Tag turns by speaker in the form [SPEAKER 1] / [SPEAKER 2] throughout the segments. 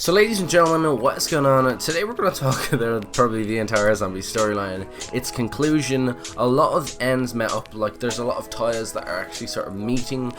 [SPEAKER 1] So ladies and gentlemen, what is going on? Today we're going to talk about probably the entire zombie storyline, its conclusion, a lot of ends met up, like there's a lot of ties that are actually sort of meeting.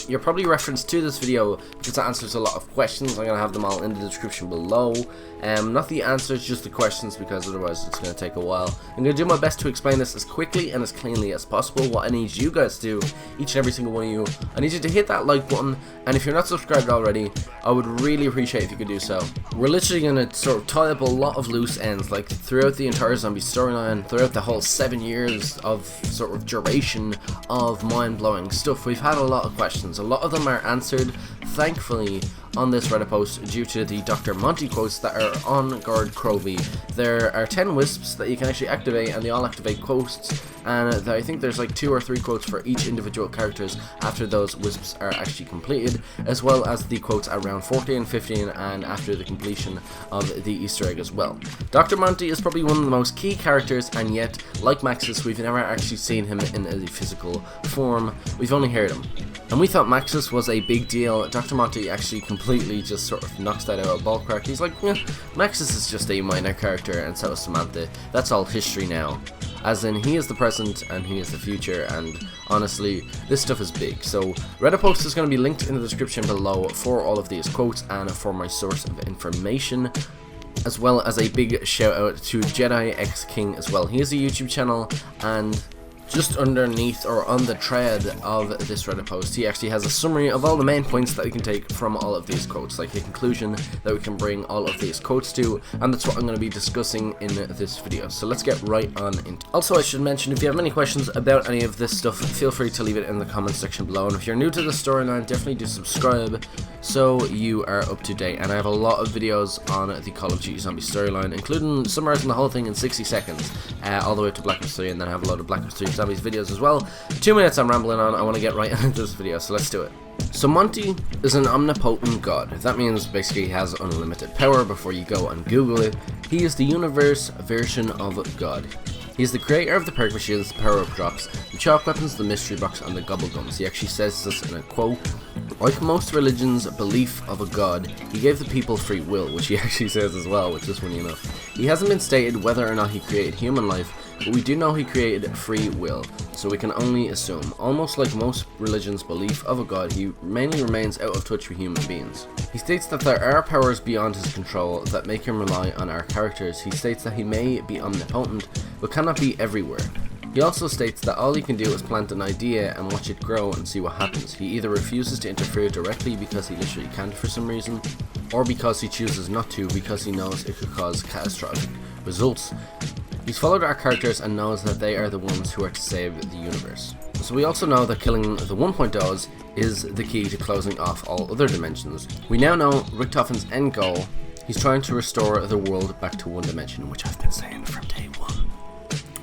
[SPEAKER 1] You're probably referenced to this video because it answers a lot of questions. I'm going to have them all in the description below. Not the answers, just the questions, because otherwise it's going to take a while. I'm going to do my best to explain this as quickly and as cleanly as possible. What I need you guys to do, each and every single one of you, I need you to hit that like button, and if you're not subscribed already, I would really appreciate if you could do so. We're literally going to sort of tie up a lot of loose ends, like throughout the entire zombie storyline, throughout the whole 7 years of sort of duration of mind-blowing stuff. We've had a lot of questions, a lot of them are answered, thankfully, on this Reddit post due to the Dr.Monty quotes that are on Guard Crovey. There are 10 wisps that you can actually activate, and they all activate quotes, and I think there's like 2 or 3 quotes for each individual characters after those wisps are actually completed, as well as the quotes at round 14, 15 and after the completion of the Easter egg as well. Dr.Monty is probably one of the most key characters, and yet, like Maxis, we've never actually seen him in a physical form, we've only heard him. And we thought Maxis was a big deal. Dr.Monty actually completely just sort of knocks that out of ball crack. He's like, Maxis is just a minor character, and so is Samantha. That's all history now. As in, he is the present and he is the future, and honestly, this stuff is big. So, Reddit post is going to be linked in the description below for all of these quotes and for my source of information, as well as a big shout out to Jedi X King as well. He has a YouTube channel, and just underneath or on the thread of this Reddit post, he actually has a summary of all the main points that we can take from all of these quotes, like a conclusion that we can bring all of these quotes to, and that's what I'm going to be discussing in this video. So let's get right on into it. Also, I should mention, if you have any questions about any of this stuff, feel free to leave it in the comment section below, and if you're new to the storyline, definitely do subscribe so you are up to date. And I have a lot of videos on the Call of Duty Zombie storyline, including summarizing the whole thing in 60 seconds, all the way up to Black Ops 3, and then I have a lot of Black Ops 3 Zombies videos as well. 2 minutes I'm rambling on, I want to get right into this video, so let's do it. So Monty is an omnipotent god. That means basically he has unlimited power. Before you go and Google it, he is the universe version of God. He is the creator of the perk machines, the power-up drops, the chalk weapons, the mystery box, and the gobble gums. He actually says this in a quote: "Like most religions' belief of a god, he gave the people free will," which he actually says as well, which is funny enough. He hasn't been stated whether or not he created human life, but we do know he created free will, so we can only assume. Almost like most religions' belief of a god, he mainly remains out of touch with human beings. He states that there are powers beyond his control that make him rely on our characters. He states that he may be omnipotent, but cannot be everywhere. He also states that all he can do is plant an idea and watch it grow and see what happens. He either refuses to interfere directly because he literally can't for some reason, or because he chooses not to because he knows it could cause catastrophic results. He's followed our characters and knows that they are the ones who are to save the universe. So we also know that killing the 1.0s is the key to closing off all other dimensions. We now know Richtofen's end goal. He's trying to restore the world back to one dimension, which I've been saying from day one.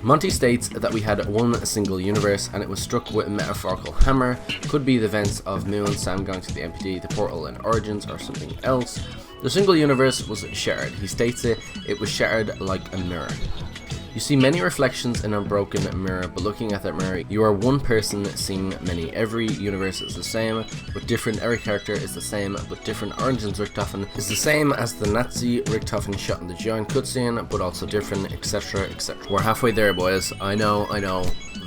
[SPEAKER 1] Monty states that we had one single universe, and it was struck with a metaphorical hammer. Could be the events of Moon, Sam going to the MPD, the portal in Origins, or something else. The single universe was shattered. He states it was shattered like a mirror. You see many reflections in a broken mirror, but looking at that mirror, you are one person seeing many. Every universe is the same, but different. Every character is the same, but different. Origins Richtofen is the same as the Nazi Richtofen shot in the giant cutscene, but also different, etc, etc. We're halfway there, boys. I know.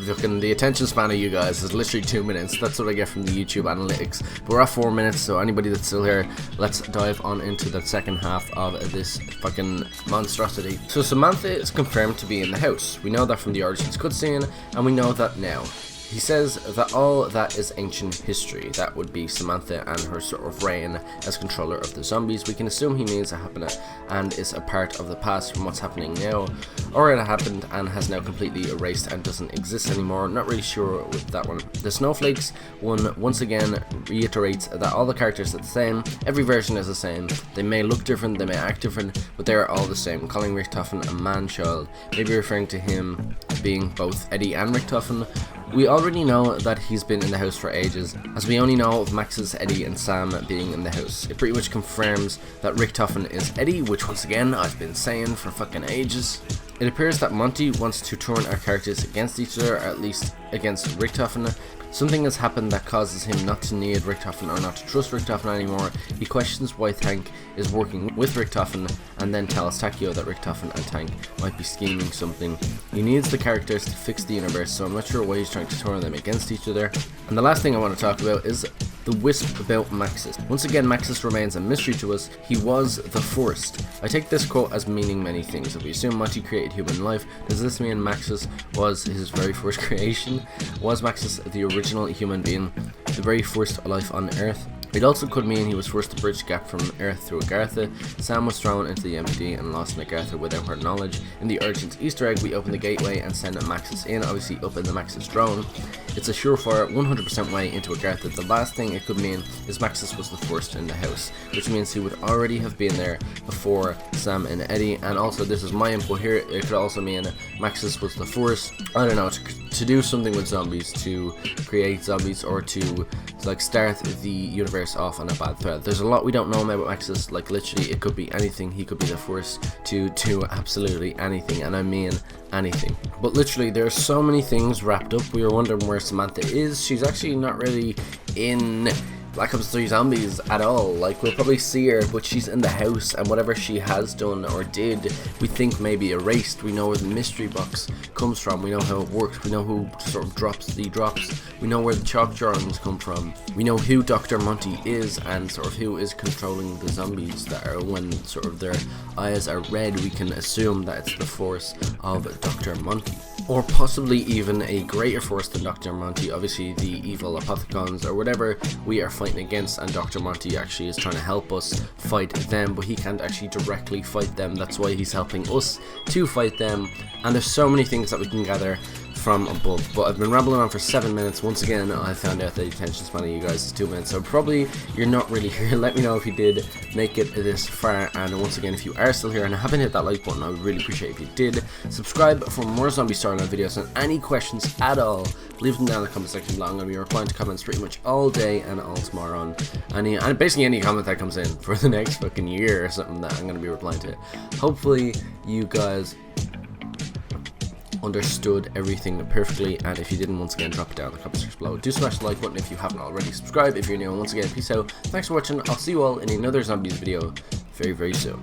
[SPEAKER 1] Looking, the attention span of you guys is literally 2 minutes. That's what I get from the YouTube analytics. But we're at 4 minutes, so anybody that's still here, let's dive on into the second half of this fucking monstrosity. So Samantha is confirmed to be in the house. We know that from the Origins cutscene, and we know that now. He says that all that is ancient history. That would be Samantha and her sort of reign as controller of the zombies. We can assume he means it happened and is a part of the past from what's happening now, or it happened and has now completely erased and doesn't exist anymore. Not really sure with that one. The Snowflakes one once again reiterates that all the characters are the same. Every version is the same. They may look different, they may act different, but they are all the same. Calling Richtofen a man-child, maybe referring to him being both Eddie and Richtofen. We already know that he's been in the house for ages, as we only know of Max's, Eddie and Sam being in the house. It pretty much confirms that Richtofen is Eddie, which once again I've been saying for fucking ages. It appears that Monty wants to turn our characters against each other, or at least against Richtofen. Something has happened that causes him not to need Richtofen or not to trust Richtofen anymore. He questions why Tank is working with Richtofen and then tells Takio that Richtofen and Tank might be scheming something. He needs the characters to fix the universe, so I'm not sure why he's trying to turn them against each other. And the last thing I want to talk about is the wisp about Maxis. Once again, Maxis remains a mystery to us. He was the first. I take this quote as meaning many things. If we assume Monty created human life, does this mean Maxis was his very first creation? Was Maxis the original human being, the very first life on Earth? It also could mean he was forced to bridge the gap from Earth through Agartha. Sam was thrown into the MPD and lost in Agartha without her knowledge. In the Urgent Easter egg, we open the gateway and send Maxis in, obviously up in the Maxis drone. It's a surefire 100% way into Agartha. The last thing it could mean is Maxis was the first in the house, which means he would already have been there before Sam and Eddie. And also, this is my input here, it could also mean Maxis was the first, I don't know, to do something with zombies, to create zombies, or to like start the universe off on a bad thread. There's a lot we don't know about Maxis. Like literally it could be anything. He could be the first to do absolutely anything, and I mean anything. But literally there are so many things wrapped up. We were wondering where Samantha is. She's actually not really in Black Ops 3 Zombies at all. Like, we'll probably see her, but she's in the house, and whatever she has done or did, we think maybe erased. We know where the mystery box comes from, we know how it works, we know who sort of drops the drops, we know where the chalk drawings come from, we know who Dr.Monty is, and sort of who is controlling the zombies that are, when sort of their eyes are red, we can assume that it's the force of Dr.Monty. Or possibly even a greater force than Dr.Monty, obviously the evil Apothecons or whatever we are fighting against, and Dr.Monty actually is trying to help us fight them, but he can't actually directly fight them. That's why he's helping us to fight them, and there's so many things that we can gather from above. But I've been rambling on for 7 minutes. Once again, I found out the attention span of you guys is 2 minutes, so probably you're not really here. Let me know if you did make it this far, and once again, if you are still here and haven't hit that like button, I would really appreciate if you did. Subscribe for more zombie storyline videos, and any questions at all, leave them down in the comment section below. I'm going to be replying to comments pretty much all day and all tomorrow on basically any comment that comes in for the next fucking year or something that I'm going to be replying to. Hopefully you guys understood everything perfectly, and if you didn't, once again, drop it down in the comment section below. Do smash the like button if you haven't already. Subscribe if you're new, and once again, peace out, thanks for watching. I'll see you all in another zombies video very, very soon.